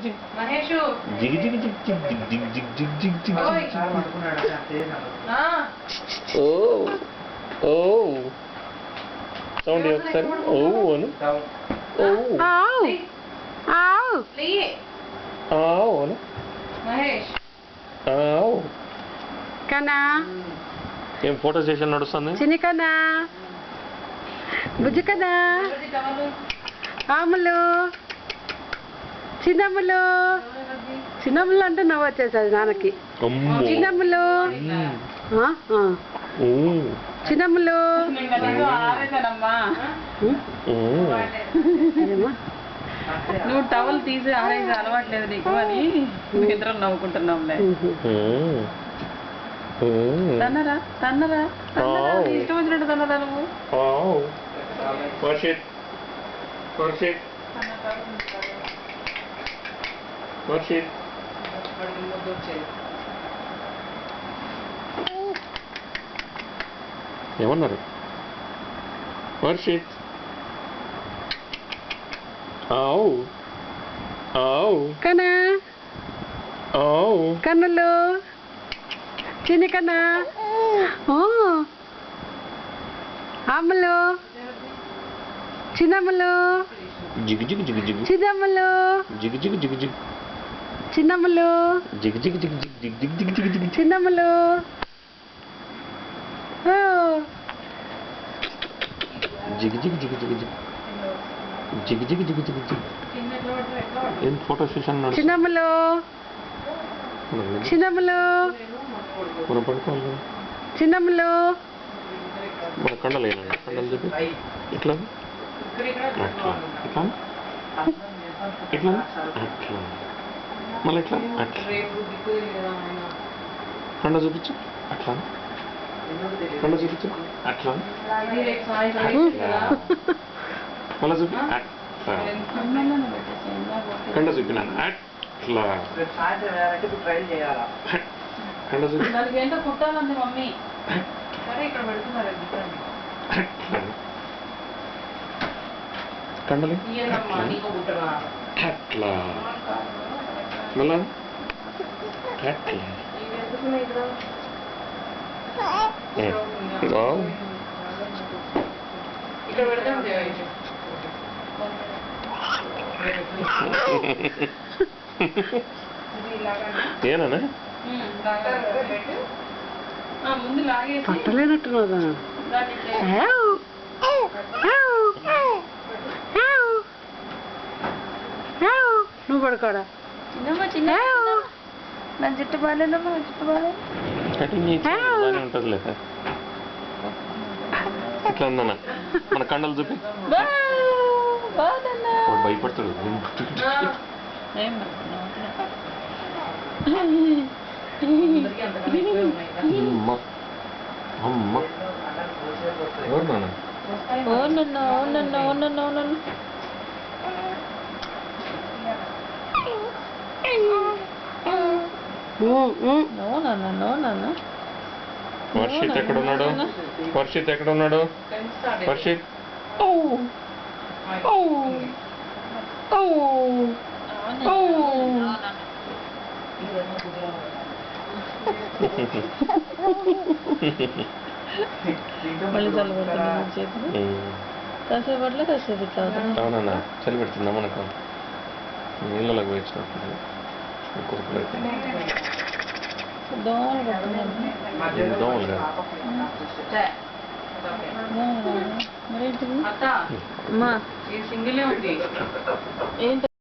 Zig Mahesh zig జిగ్ జిగ్ జిగ్ జిగ్ జిగ్ జిగ్ జిగ్ జిగ్ ఓయ్. ఆ, ఓ ఓ సౌండ్ ఒకసారి ఓ అను ఓ లే. లే. ఆవ్ అను మహేష్ ఆవ్ కన్నా ఏం ఫోటో సెషన్ నడుస్తుంది చిన్ని కన్నా బుజ్జి కన్నా ఎవరిది టవలు? ఆములు చిన్నమ్ములు ఎవరిది? చిన్నమ్ములు అంటే నవ్వు వచ్చేసరి నాన్నకి అమ్మో చిన్నమ్ములు ఆ, ఆ. చిన్నమ్ములు నేను కనీసం ఆరేసానమ్మా. ఏమో? నువ్వు టవల్ తీసి ఆరేసి అలవాట్లేదు నీకు అని ఇద్దరం నవ్వుకుంటున్నాంలే. తన్నరా తన్నరా తన్నరా నీ ఇష్టం వచ్చినట్టు తన్నరా నువ్వు. వర్షిత్ వర్షిత్ వర్షిత్ ఏమన్నారు వర్షిత్ ఆవ్ ఆవ్ కన్నా ఆవ్ కన్నులు చిన్ని కన్నా ఓ. అమ్ములు చిన్నమ్ములు జిగ్ జిగ్ జిగ్ జిగ్ చిన్నమ్ములు జిగ్ జిగ్ జిగ్ జిగ్ చిన్నమ్ములు జిగ్ జిగ్ జిగ్ జిగ్ జిగ్ జిగ్ జిగ్ జిగ్ జిగ్ చిన్నమ్ములు ఓ. జిగ్ జిగ్ జిగ్ జిగ్ జిగ్ జిగ్ జిగ్ జిగ్ జిగ్ జిగ్ ఏం ఫోటో సెషన్ నడుస్తుంది చిన్నమ్ములు చిన్నమ్ములు మనం పడుకోవాలి కదా చిన్నమ్ములు మన కండలు ఏనండి కండలు చెప్పి ఇట్లా అట్లా ఇట్లా ఇట్లా అట్లా మళ్ళీ ఇట్లా అట్లా కండ చూపించు అట్లా కండ చూపించు అట్లా మళ్ళీ చూపి అట్లా కండ చూపినాను అట్లా కండ చూపి దానికి ఏంటో కుట్టాలండి మమ్మీ. సరే ఇక్కడ పెడుతున్నారండి అట్లా కండలు ఇయ్యనమ్మా నీకు కుట్టరా. అట్లా మళ్ళా అట్లా ఇది ఎందుకు ఇక్కడ వావ్. ఇక్కడ పెడతాం దేవయ్య. ఇది ఇలాగన్నా? ఏనా పెట్టు. ముందు లాగేసి పట్టలేనట్టున్నదా దాన్ని ఇట్లా నువ్వు పడుకోడా చిన్నమ్మ చిన్న నా జుట్టు బాగాలేదమ్మా నా జుట్టు బాగాలేదు. కటింగ్ చేసి బాగానే ఉంటుంది లేదా ఇట్లా ఉందన్న మన కండలు చూపి బాగుందన్నా. వాడు భయపడతాడు ఏం అమ్మ అమ్మ ఎవరు నాన్న అవునన్నా అవునన్నా అవునన్నా అవునన్నా. అవునన్నా అవునన్నా. వర్షిత్ ఎక్కడున్నాడు వర్షిత్ ఎక్కడున్నాడు వర్షిత్ మళ్ళీ చల్ల పడుతుంది చేతులు కాసేపు అట్లా కాసేపు ఇట్లా అవుతుంది. అవునన్నా చలి పెడుతుందా మనకు నీళ్ళలోకి వేసినప్పుడు దోమలు పడుతుంది దోమలు కాదు మరేంటిది అమ్మా సింగిలే ఉంది ఏంటి